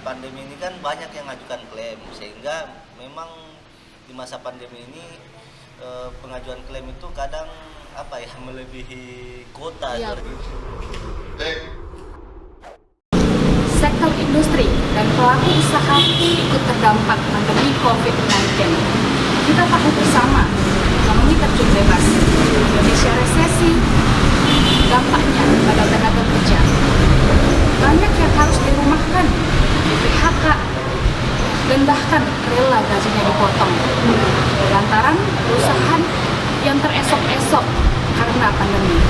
pandemi ini kan banyak yang ngajukan klaim, sehingga memang di masa pandemi ini pengajuan klaim itu kadang melebihi kuota. Iya. Sektor industri dan pelaku usaha ikut terdampak pandemi COVID-19. Kita tahu bersama, ekonomi terjun bebas. Indonesia resesi, dampaknya pada tenaga kerja. Banyak yang harus dirumahkan, di PHK, dan bahkan rela gajinya dipotong. Lantaran perusahaan yang teresok-esok karena pandemi.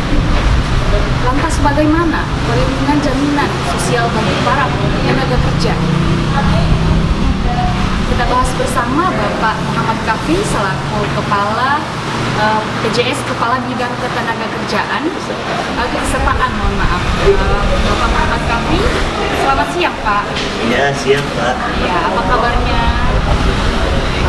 Lantas bagaimana perlindungan jaminan sosial bagi para tenaga kerja? Kita bahas bersama Bapak Muhammad Kafi selaku Kepala PJS Kepala Bidang Ketenagakerjaan Kesepakatan, mohon maaf. Bapak Muhammad Kafi, selamat siang Pak. Ya, siang Pak. Ya, apa kabarnya?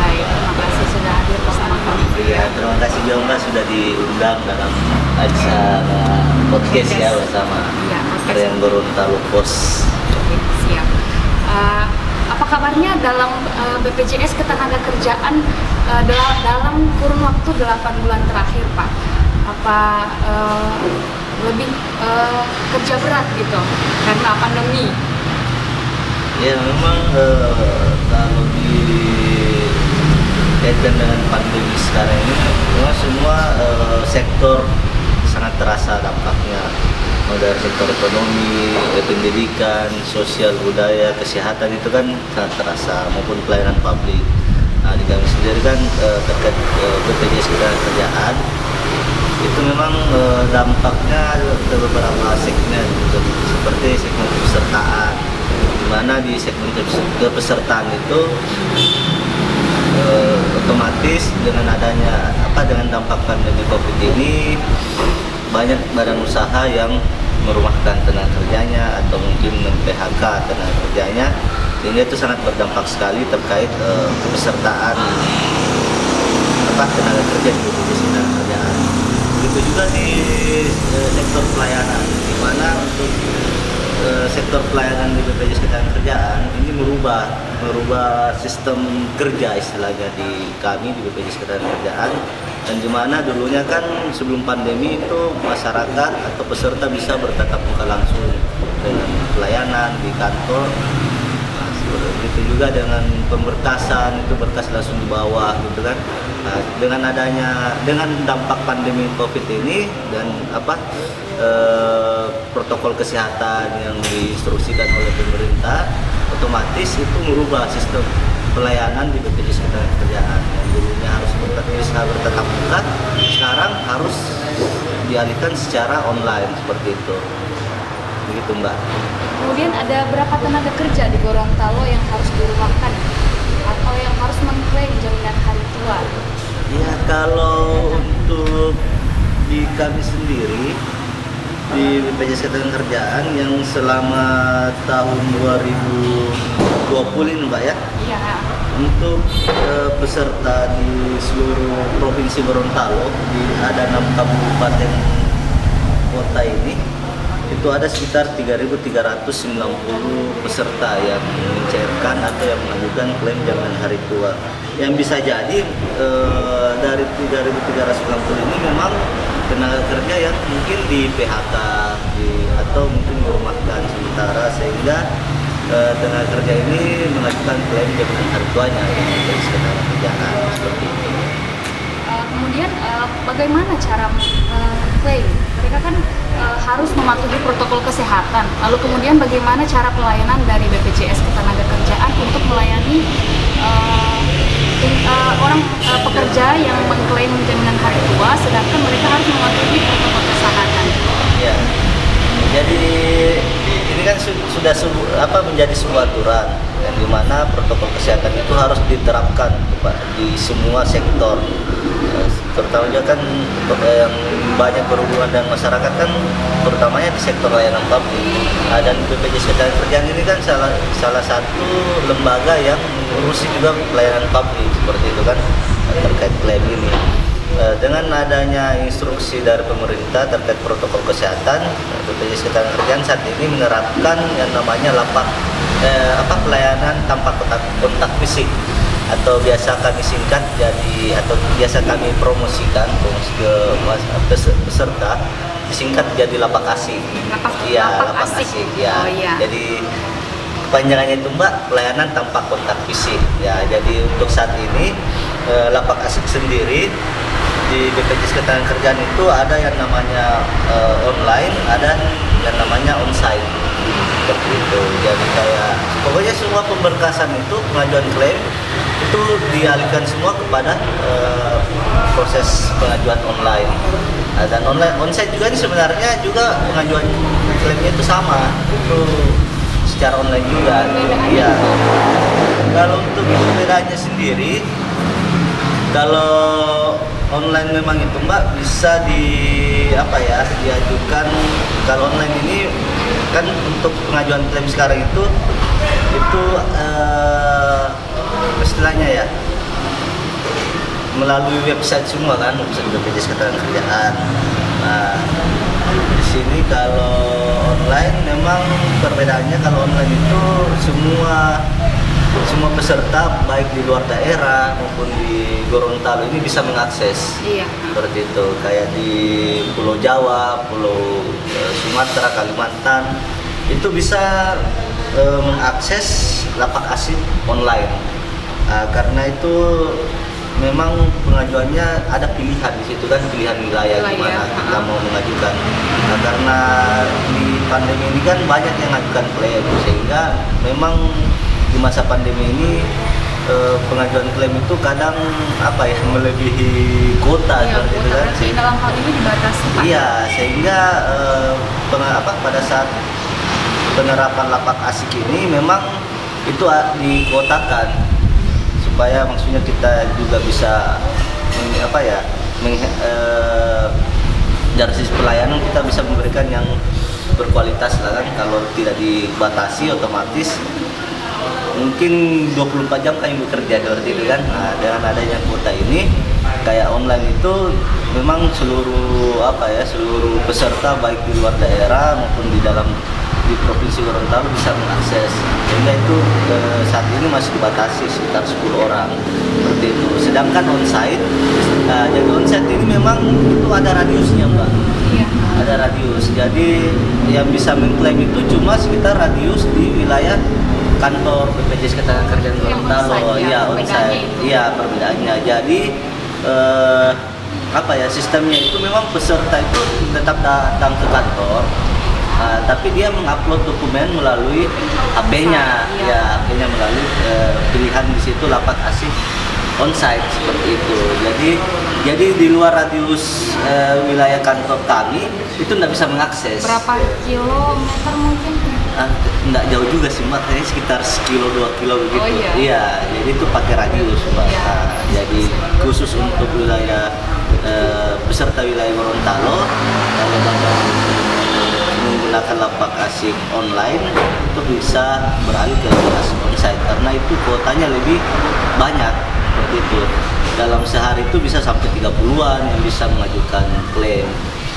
Baik, terima kasih sudah hadir bersama kami. Ya, terima kasih juga Mbak sudah diundang dalam acara podcast ya bersama Ya, podcast. Harian Gorontalo Pos. Oke, siap. Apa kabarnya dalam BPJS Ketenagakerjaan dalam kurun waktu 8 bulan terakhir, Pak? Apa lebih kerja berat gitu karena pandemi? Ya memang kalau dikaitkan dengan pandemi sekarang ini, memang semua sektor sangat terasa dampaknya. Dari sektor ekonomi, pendidikan, sosial, budaya, kesehatan itu kan sangat terasa, maupun pelayanan publik. Nah, di kami sendiri kan terkait BPJS Ketenagakerjaan itu memang dampaknya ke beberapa segmen, seperti segmen kepesertaan, di mana di segmen kepesertaan itu otomatis dengan dampak pandemi COVID ini banyak badan usaha yang merumahkan tenaga kerjanya atau mungkin men-PHK tenaga kerjanya, sehingga itu sangat berdampak sekali terkait kepesertaan tenaga kerja di BPJS Ketenagakerjaan. Begitu juga di sektor pelayanan, di mana untuk sektor pelayanan di BPJS Ketenagakerjaan ini merubah sistem kerja istilahnya di kami di BPJS Ketenagakerjaan, dan di mana dulunya kan sebelum pandemi itu masyarakat atau peserta bisa bertatap muka langsung dengan pelayanan di kantor. Nah, begitu juga dengan pemberkasan, itu berkas langsung di bawah gitu kan. Nah, dengan dampak pandemi COVID ini dan protokol kesehatan yang diinstruksikan oleh pemerintah, otomatis itu merubah sistem pelayanan di BPJS Ketenagakerjaan. Yang dulunya harus bertatap muka, sekarang harus dialihkan secara online seperti itu. Begitu Mbak. Kemudian ada berapa tenaga kerja di Gorontalo yang harus dirumahkan atau yang harus mengklaim jaminan hari tua? Ya, kalau untuk di kami sendiri di BPJS Ketenagakerjaan yang selama tahun 2020 ini Mbak ya, Iya. untuk peserta di seluruh provinsi Gorontalo, ada 6 kabupaten kota ini, itu ada sekitar 3.390 peserta yang mencairkan atau yang mengajukan klaim jaminan hari tua. Yang bisa jadi dari 3.390 ini memang tenaga kerja yang mungkin di PHK atau mungkin dirumahkan sementara, sehingga tenaga kerja ini mengajukan klaim jaminan hari tuanya dari Ketenagakerjaan seperti itu. Kemudian bagaimana cara klaim? Mereka kan harus mematuhi protokol kesehatan. Lalu kemudian bagaimana cara pelayanan dari BPJS Ketenagakerjaan untuk melayani pekerja yang mengklaim jaminan hari tua, sedangkan mereka harus mematuhi protokol kesehatan. Ya, jadi ini kan sudah menjadi sebuah aturan, yang dimana protokol kesehatan itu harus diterapkan di semua sektor, terutama juga kan yang banyak berhubungan dengan masyarakat kan, terutamanya di sektor layanan publik. Dan BPJS Ketenagakerjaan ini kan salah satu lembaga yang mengurusi juga pelayanan publik seperti itu kan, terkait klaim ini. Dengan adanya instruksi dari pemerintah terkait protokol kesehatan, BPJS Ketenagakerjaan saat ini menerapkan yang namanya lapak pelayanan tanpa kontak fisik, atau biasa kami singkat jadi, atau biasa kami promosikan ke peserta, disingkat jadi lapak asik. Lapak asik. Ya. Oh, iya. Jadi kepanjangannya itu Mbak, pelayanan tanpa kontak fisik. Ya, jadi untuk saat ini lapak asik sendiri di BPJS Ketenagakerjaan itu ada yang namanya online, ada yang namanya onsite. Seperti itu. Jadi kayak pokoknya semua pemberkasan itu, pengajuan klaim itu dialihkan semua kepada proses pengajuan online. Dan onsite juga ini sebenarnya juga pengajuan klaimnya itu sama, itu secara online juga. Iya. Kalau untuk bedanya sendiri, kalau online memang itu Mbak bisa diajukan. Kalau online ini kan untuk pengajuan klaim sekarang itu istilahnya ya melalui website semua kan, website BPJS Ketenagakerjaan. Nah, di sini kalau online memang perbedaannya, kalau online itu semua peserta baik di luar daerah maupun di Gorontalo ini bisa mengakses. Iya. Seperti itu, kayak di Pulau Jawa, Pulau Sumatera, Kalimantan itu bisa mengakses lapak asik online. Karena itu memang pengajuannya ada pilihan di situ kan, pilihan wilayah gimana kita mau mengajukan. Nah, karena di pandemi ini kan banyak yang mengajukan klaim, sehingga memang di masa pandemi ini pengajuan klaim itu kadang melebihi kuota, seperti itu kan. Dalam hal ini dibatasi Pak. Iya, sehingga pada saat penerapan lapak asik ini memang itu dikuotakan, supaya maksudnya kita juga bisa dari sisi pelayanan kita bisa memberikan yang berkualitas lah kan. Kalau tidak dibatasi, otomatis mungkin 24 jam kami bekerja seperti itu kan. Nah, dengan adanya kuota ini, kayak online itu memang seluruh peserta baik di luar daerah maupun di Provinsi Gorontalo bisa mengakses. Sehingga itu saat ini masih dibatasi sekitar 10 orang seperti itu. Sedangkan onsite, jadi onsite ini memang itu ada radiusnya Mbak. Iya. Ada radius. Jadi yang bisa mengklaim itu cuma sekitar radius di wilayah kantor BPJS Ketenagakerjaan Gorontalo. Iya, onsite. Iya, perbedaannya. Jadi sistemnya itu memang peserta itu tetap datang ke kantor. Tapi dia mengupload dokumen melalui HP-nya, HP-nya melalui pilihan di situ lapak asik onsite seperti itu. Jadi di luar radius wilayah kantor kami itu tidak bisa mengakses. Berapa kilometer mungkin? Nggak jauh juga sih Mbak, kayaknya sekitar 1-2 kilo begitu. Oh, iya. Iya, jadi itu pakai radius Mbak. Iya. Jadi khusus untuk wilayah peserta wilayah Gorontalo, kalau Bapak menggunakan lapak asik online itu bisa beralih ke lapak asik onsite, karena itu kuotanya lebih banyak seperti itu. Dalam sehari itu bisa sampai 30-an yang bisa mengajukan klaim.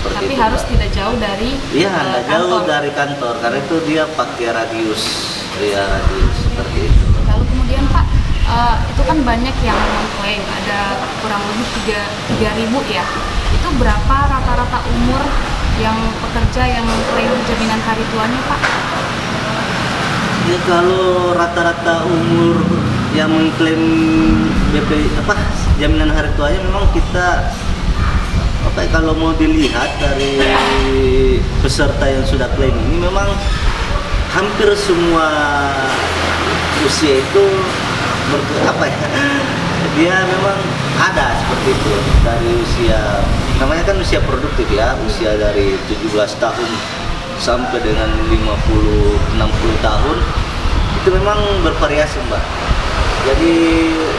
Tapi itu, harus Mbak. tidak jauh dari Nggak jauh dari kantor, karena itu dia pakai radius, seperti itu. Lalu kemudian Pak, itu kan banyak yang mengklaim, ada kurang lebih 3.000 ya. Itu berapa rata-rata umur yang pekerja yang mengklaim jaminan hari tuanya Pak? Ya, kalau rata-rata umur yang mengklaim jaminan hari tuanya, memang kita kalau mau dilihat dari peserta yang sudah klaim ini, memang hampir semua usia itu dia memang ada seperti itu, dari usia, namanya kan usia produktif ya, usia dari 17 tahun sampai dengan 50-60 tahun itu memang bervariasi Mbak. Jadi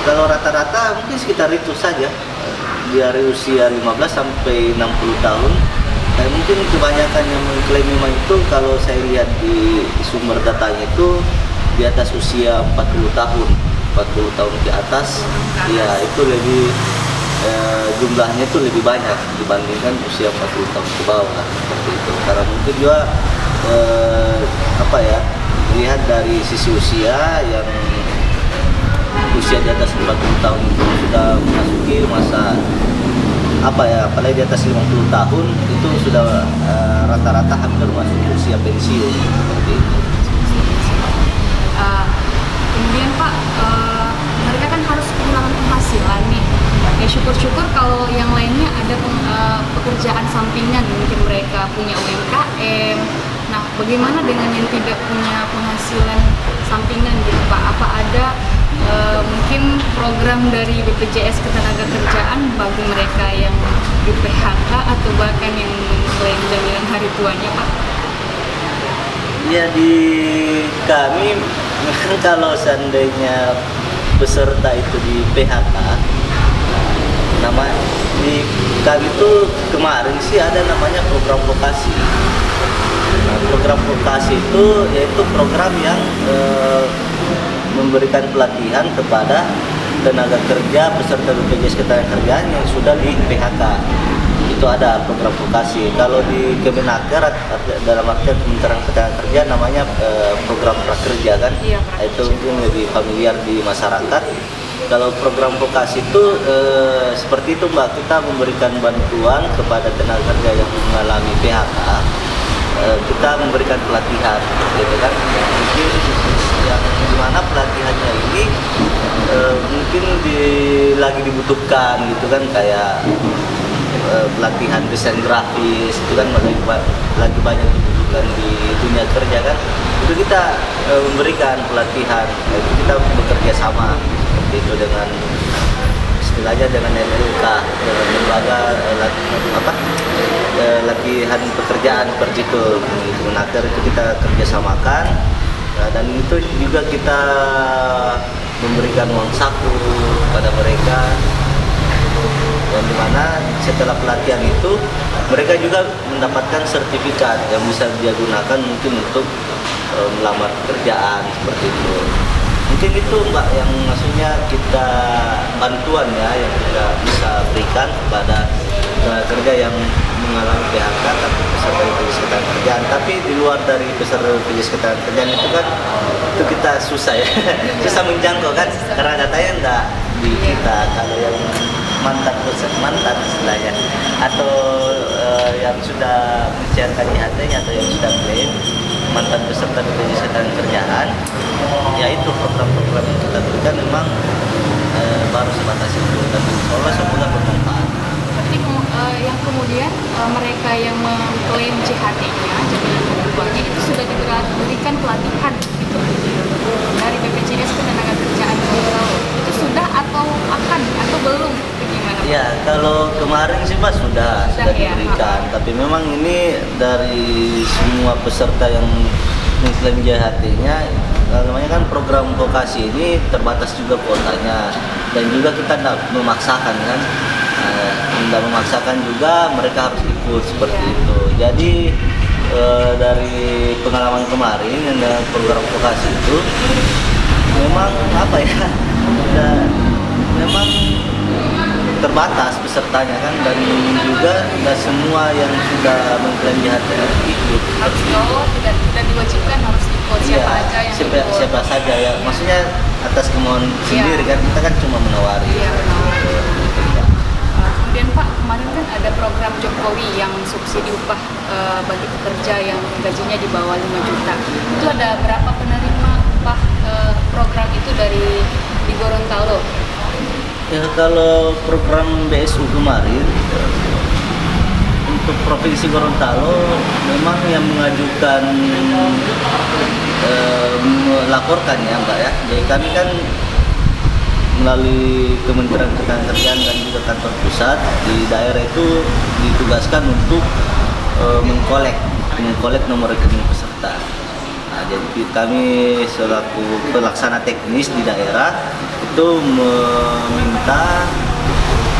kalau rata-rata mungkin sekitar itu saja, dari usia 15 sampai 60 tahun. Mungkin kebanyakan yang mengklaim memang itu, kalau saya lihat di sumber datanya itu di atas usia 40 tahun ke atas. Ya, itu lebih jumlahnya itu lebih banyak dibandingkan usia 40 tahun ke bawah seperti itu. Karena mungkin juga dilihat dari sisi usia, yang usia di atas 40 tahun itu sudah memasuki masa apalagi di atas 50 tahun itu sudah rata-rata hampir masuk usia pensiun seperti itu. Kemudian Pak, mereka kan harus kehilangan penghasilan nih. Ya syukur-syukur kalau yang lainnya ada pekerjaan sampingan, mungkin mereka punya UMKM. Nah, bagaimana dengan yang tidak punya penghasilan sampingan gitu Pak? Apa ada mungkin program dari BPJS Ketenagakerjaan bagi mereka yang di PHK atau bahkan yang klaim jaminan hari tuanya Pak? Ya, di kami kalau seandainya peserta itu di PHK, di kami itu kemarin sih ada namanya program vokasi. Nah, program vokasi itu yaitu program yang memberikan pelatihan kepada tenaga kerja peserta BPJS Ketenagakerjaan yang sudah di PHK. Itu ada program vokasi. Kalau di Kemenaker dalam artian Kementerian Ketenagakerjaan namanya program prakerja kan. Iya, Itu mungkin lebih familiar di masyarakat. Kalau program vokasi itu seperti itu Mbak, kita memberikan bantuan kepada tenaga kerja yang mengalami PHK. Kita memberikan pelatihan, gitu kan? Mungkin yang dimana pelatihannya ini mungkin lagi dibutuhkan, gitu kan? Kayak pelatihan desain grafis, itu kan lagi banyak dibutuhkan di dunia kerja kan? Itu kita memberikan pelatihan, itu kita bekerja sama seperti itu dengan istilahnya dengan LLK, dengan lembaga latihan pekerjaan seperti itu. Kemenaker itu kita kerjasamakan, dan itu juga kita memberikan uang saku pada mereka, yang dimana setelah pelatihan itu mereka juga mendapatkan sertifikat yang bisa dia gunakan mungkin untuk melamar pekerjaan seperti itu. Mungkin itu Mbak yang maksudnya kita bantuan ya yang kita bisa berikan kepada tenaga kerja yang mengalami PHK tapi peserta BPJS Ketenagakerjaan. Tapi di luar dari peserta BPJS Ketenagakerjaan itu kan itu kita susah ya, susah menjangkau kan karena datanya enggak di kita. Kalau yang mantan istilahnya atau yang sudah mencairkan IHT-nya atau yang sudah klaim mantan peserta BPJS Ketenagakerjaan, ya itu program-program yang kita berikan memang baru sebatas itu, tapi insya Allah semoga bermanfaat. Berarti yang kemudian mereka yang mengklaim JHT-nya, jaminan hari tuanya itu sudah diberikan pelatihan gitu dari BPJS Ketenagakerjaan. Itu sudah atau akan atau belum? Bagaimana? Ya, kalau kemarin sih Mas sudah diberikan, tapi memang ini dari semua peserta yang mengklaim JHT-nya, namanya kan program vokasi ini terbatas juga kuotanya, dan juga kita tidak memaksakan kan, tidak memaksakan juga mereka harus ikut seperti itu. Jadi dari pengalaman kemarin yang dengan program vokasi itu memang memang terbatas pesertanya kan, dan juga tidak semua yang sudah mengklaim JHT ikut. Harus tidak diwajibkan harus ikut siapa aja yang ikut. Siapa saja ya, maksudnya atas kemauan sendiri kan, kita kan cuma menawari. Kemudian Pak, kemarin kan ada program Jokowi yang subsidi upah bagi pekerja yang gajinya di bawah 5 juta. Itu ada berapa penerima upah program itu di Gorontalo? Ya, kalau program BSU kemarin untuk Provinsi Gorontalo memang yang mengajukan melaporkan ya Mbak ya. Jadi kami kan melalui Kementerian Ketenagakerjaan dan juga kantor pusat di daerah itu ditugaskan untuk mengkolek nomor rekening peserta. Nah, jadi kami selaku pelaksana teknis di daerah itu meminta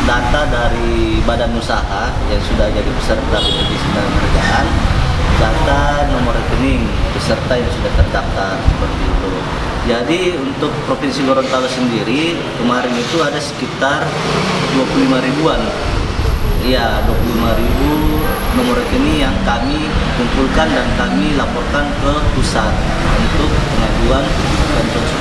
data dari badan usaha yang sudah jadi peserta BPJS Ketenagakerjaan, data nomor rekening peserta yang sudah terdaftar seperti itu. Jadi untuk Provinsi Gorontalo sendiri kemarin itu ada sekitar 25 ribuan Iya, 25.000 nomor rekening yang kami kumpulkan dan kami laporkan ke pusat untuk pengaduan bantuan